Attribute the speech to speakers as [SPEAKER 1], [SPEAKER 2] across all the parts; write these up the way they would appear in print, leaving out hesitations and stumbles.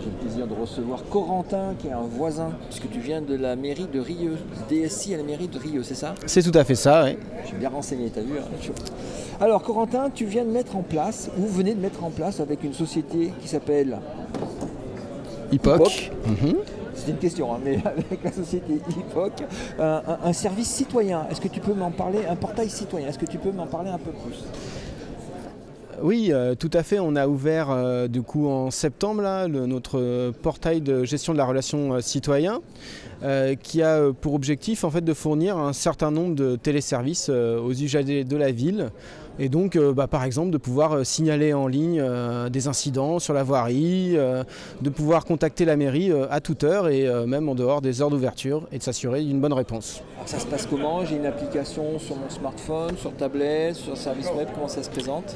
[SPEAKER 1] J'ai le plaisir de recevoir Corentin, qui est un voisin, puisque tu viens de la mairie de Rieux, DSI à la mairie de Rieux, c'est ça?
[SPEAKER 2] C'est tout à fait ça, oui.
[SPEAKER 1] Je suis bien renseigné, t'as vu, hein? Alors Corentin, tu viens de mettre en place, ou vous venez de mettre en place avec une société qui s'appelle
[SPEAKER 2] IPOC.
[SPEAKER 1] C'est une question, hein, mais avec la société IPOC, un service citoyen. Est-ce que tu peux m'en parler, un portail citoyen? Est-ce que tu peux m'en parler un peu plus?
[SPEAKER 2] Oui, tout à fait. On a ouvert du coup en septembre là, notre portail de gestion de la relation citoyen qui a pour objectif en fait de fournir un certain nombre de téléservices aux usagers de la ville. Et donc, par exemple, de pouvoir signaler en ligne des incidents sur la voirie, de pouvoir contacter la mairie à toute heure et même en dehors des heures d'ouverture et de s'assurer d'une bonne réponse.
[SPEAKER 1] Alors ça se passe comment? J'ai une application sur mon smartphone, sur tablette, sur service web, comment ça se présente?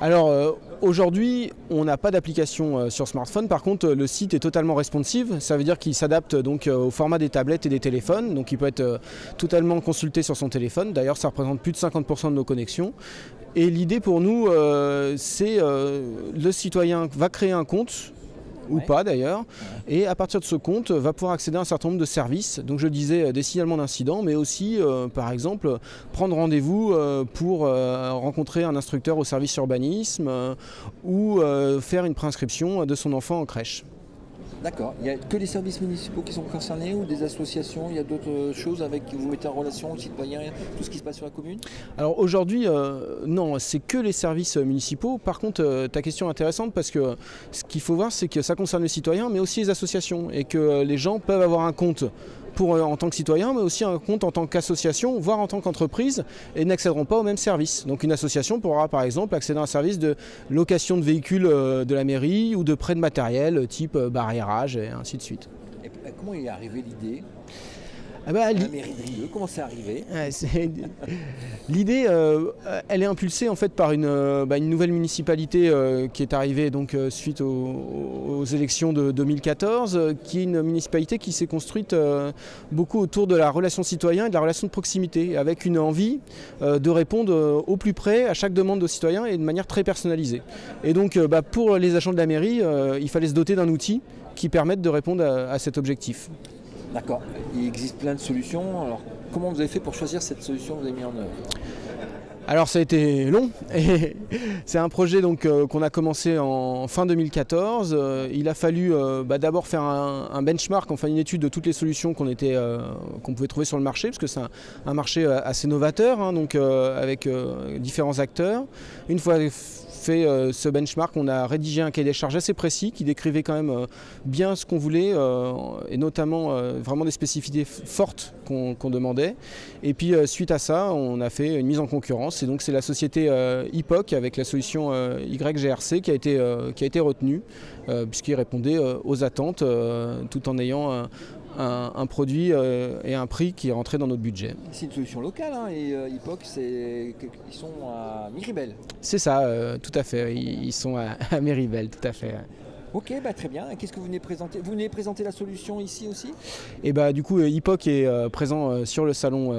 [SPEAKER 2] Alors aujourd'hui, on n'a pas d'application sur smartphone. Par contre, le site est totalement responsive. Ça veut dire qu'il s'adapte donc au format des tablettes et des téléphones. Donc il peut être totalement consulté sur son téléphone. D'ailleurs, ça représente plus de 50% de nos connexions. Et l'idée pour nous, c'est le citoyen va créer un compte, ou pas d'ailleurs, et à partir de ce compte, va pouvoir accéder à un certain nombre de services. Donc je disais des signalements d'incidents, mais aussi, par exemple, prendre rendez-vous pour rencontrer un instructeur au service urbanisme ou faire une préinscription de son enfant en crèche.
[SPEAKER 1] D'accord. Il n'y a que les services municipaux qui sont concernés ou des associations? Il y a d'autres choses avec qui vous mettez en relation, les citoyens, tout ce qui se passe sur la commune?
[SPEAKER 2] Alors aujourd'hui, non, c'est que les services municipaux. Par contre, ta question est intéressante parce que ce qu'il faut voir, c'est que ça concerne les citoyens, mais aussi les associations. Et que les gens peuvent avoir un compte en tant que citoyen, mais aussi un compte en tant qu'association, voire en tant qu'entreprise, et n'accéderont pas aux mêmes services. Donc une association pourra par exemple accéder à un service de location de véhicules de la mairie ou de prêt de matériel type barriérage et ainsi de suite.
[SPEAKER 1] Et comment est arrivée l'idée?
[SPEAKER 2] La
[SPEAKER 1] mairie de Rieux, comment c'est arrivé?
[SPEAKER 2] L'idée, elle est impulsée en fait par une nouvelle municipalité qui est arrivée donc, suite aux élections de 2014, qui est une municipalité qui s'est construite beaucoup autour de la relation citoyen et de la relation de proximité, avec une envie de répondre au plus près à chaque demande de citoyens et de manière très personnalisée. Et donc pour les agents de la mairie, il fallait se doter d'un outil qui permette de répondre à cet objectif.
[SPEAKER 1] D'accord. Il existe plein de solutions. Alors, comment vous avez fait pour choisir cette solution que vous avez mis en œuvre?
[SPEAKER 2] Alors ça a été long, et c'est un projet qu'on a commencé en fin 2014. Il a fallu d'abord faire un benchmark, enfin une étude de toutes les solutions qu'on pouvait trouver sur le marché, parce que c'est un marché assez novateur, hein, donc avec différents acteurs. Une fois fait ce benchmark, on a rédigé un cahier des charges assez précis qui décrivait quand même bien ce qu'on voulait et notamment vraiment des spécificités fortes qu'on demandait. Et puis suite à ça, on a fait une mise en concurrence et donc c'est la société IPOC avec la solution YGRC qui a été retenue puisqu'il répondait aux attentes tout en ayant un produit et un prix qui est rentré dans notre budget.
[SPEAKER 1] C'est une solution locale, hein, et IPOC, ils sont à Miribel.
[SPEAKER 2] C'est ça, tout à fait. Ils sont à Miribel, tout à fait.
[SPEAKER 1] Ok, très bien. Qu'est-ce que vous venez présenter? Vous venez présenter la solution ici aussi?
[SPEAKER 2] Et du coup, IPOC est présent sur le salon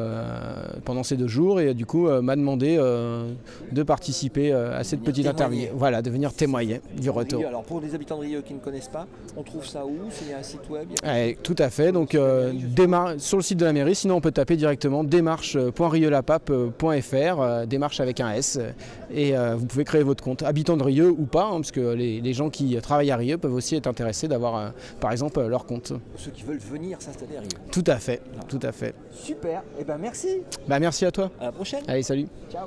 [SPEAKER 2] pendant ces 2 jours et du coup m'a demandé de participer à cette petite interview. Voilà, de venir témoigner du retour.
[SPEAKER 1] Alors pour les habitants de Rieux qui ne connaissent pas, on trouve ça où? Il y a un site web?
[SPEAKER 2] Tout à fait. Donc sur le site de la mairie, sinon on peut taper directement démarche.rieulapap.fr, démarche avec un S, et vous pouvez créer votre compte. Habitant de Rieux ou pas, hein, parce que les gens qui travaillent à Rieux peuvent aussi être intéressés d'avoir par exemple leur compte.
[SPEAKER 1] Ceux qui veulent venir s'installer à Rieux.
[SPEAKER 2] Tout à fait, tout à fait.
[SPEAKER 1] Super, et merci.
[SPEAKER 2] Merci à toi.
[SPEAKER 1] À la prochaine.
[SPEAKER 2] Allez, salut.
[SPEAKER 1] Ciao.